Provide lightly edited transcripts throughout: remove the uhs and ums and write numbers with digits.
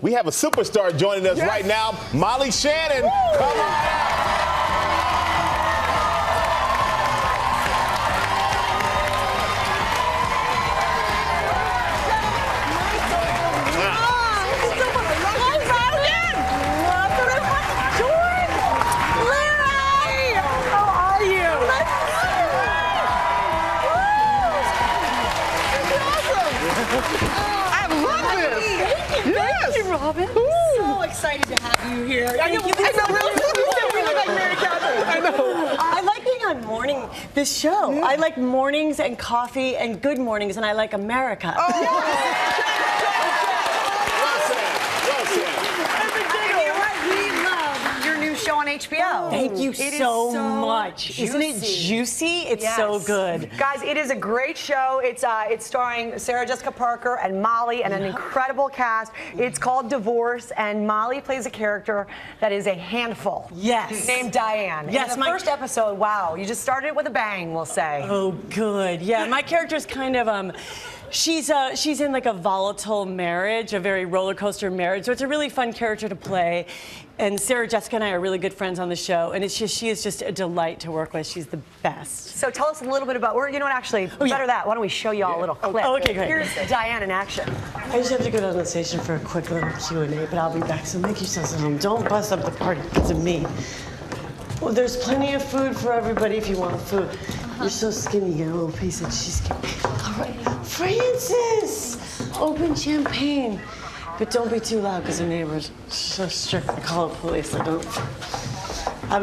We have a superstar joining us right now, Molly Shannon. Woo! Come on out. I love this. Thank you, Robin. So excited to have you here. I know, we look like Mary Catherine. I know. I like being on this show. I like mornings and coffee and good mornings, and I like America. On HBO. Thank you so much. Isn't it juicy? It's so good. Guys, it is a great show. It's starring Sarah Jessica Parker and Molly and an incredible cast. It's called Divorce, and Molly plays a character that is a handful. Yes. Named Diane. Yes. In the first episode, wow, you just started with a bang, we'll say. Oh, good. Yeah, my character's kind of she's in like a volatile marriage, a very roller coaster marriage. So it's a really fun character to play. And Sarah Jessica and I are really good friends on the show, and she is just a delight to work with. She's the best. So tell us a little bit about, you know what, actually, better that, why don't we show you all a little clip. Oh, okay, great. Here's Diane in action. I just have to go down to the station for a quick little Q&A, but I'll be back, so make yourselves at home. Don't bust up the party because of me. Well, there's plenty of food for everybody if you want food. You're so skinny, get a little piece of cheesecake. All right, Francis, open champagne. But don't be too loud because the neighbors are so strict. I call the police. I'll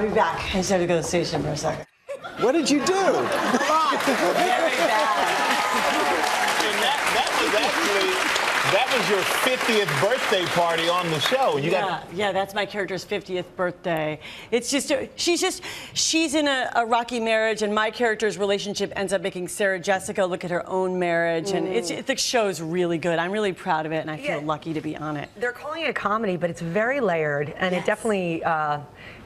be back. I just have to go to the station for a second. What did you do? Very bad. And that was your 50th birthday party on the show. Yeah, that's my character's 50th birthday. It's just, she's in a rocky marriage, and my character's relationship ends up making Sarah Jessica look at her own marriage, and the show's really good. I'm really proud of it, and I feel lucky to be on it. They're calling it a comedy, but it's very layered, and it definitely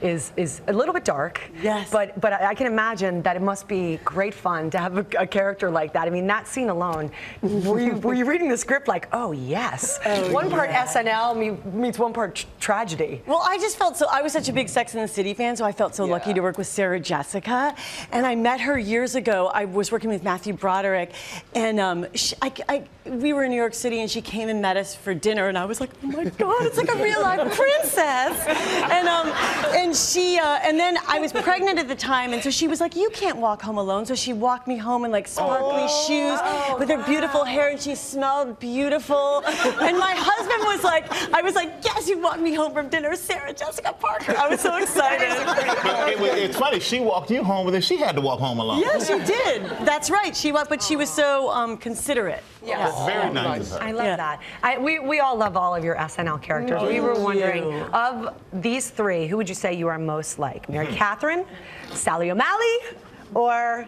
is a little bit dark. Yes. But I can imagine that it must be great fun to have a character like that. I mean, that scene alone, were you reading the script like, oh yes, one part SNL meets one part tragedy? Well, I just felt I was such a big Sex and the City fan, so I felt so lucky to work with Sarah Jessica. And I met her years ago. I was working with Matthew Broderick, and we were in New York City, and she came and met us for dinner, and I was like, oh my God, it's like a real life princess. And then I was pregnant at the time, and so she was like, you can't walk home alone. So she walked me home in like sparkly shoes with her beautiful hair, and she smelled beautiful. And my husband was like, I was like, yes, you walked me home from dinner, Sarah Jessica Parker. I was so excited. It's funny, she walked you home, but then she had to walk home alone. Yeah, she did. That's right. She walked, but she was so considerate. Yeah. It's very nice of her. I love that. We all love all of your SNL characters. We were wondering, of these three, who would you say you are most like? Mary Catherine, Sally O'Malley, or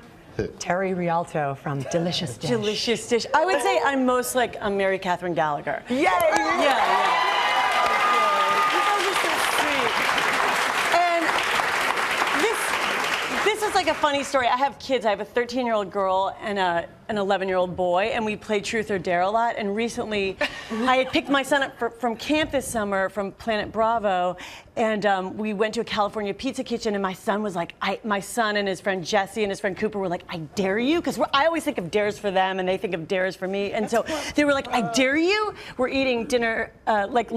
Terry Rialto from Delicious Dish? Delicious Dish. I would say I'm most like Mary Catherine Gallagher. Yay! Yeah. This is like a funny story. I have kids. I have a 13-year-old girl and an 11-year-old boy, and we play Truth or Dare a lot. And recently, I had picked my son up from camp this summer from Planet Bravo, and we went to a California pizza kitchen, and my son was like, my son and his friend Jesse and his friend Cooper were like, I dare you? Because I always think of dares for them, and they think of dares for me. And so they were like, I dare you? We're eating dinner, like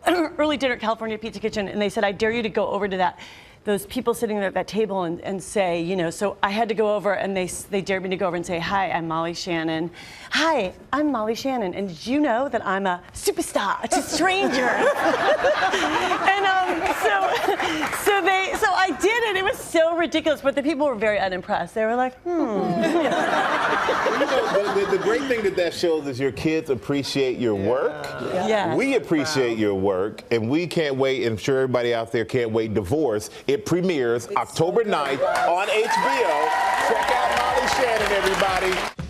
early dinner at California Pizza Kitchen, and they said, I dare you to go over to those people sitting there at that table and say, you know, so I had to go over, and they dared me to go over and say, hi, I'm Molly Shannon. Hi, I'm Molly Shannon, and did you know that I'm a superstar to strangers? And so I did it. It was so ridiculous, but the people were very unimpressed. They were like, Well, you know, the great thing that shows is your kids appreciate your work. Yeah. We appreciate your work, and we can't wait, and I'm sure everybody out there can't wait. Divorce. It premieres October 9th on HBO. Check out Molly Shannon, everybody.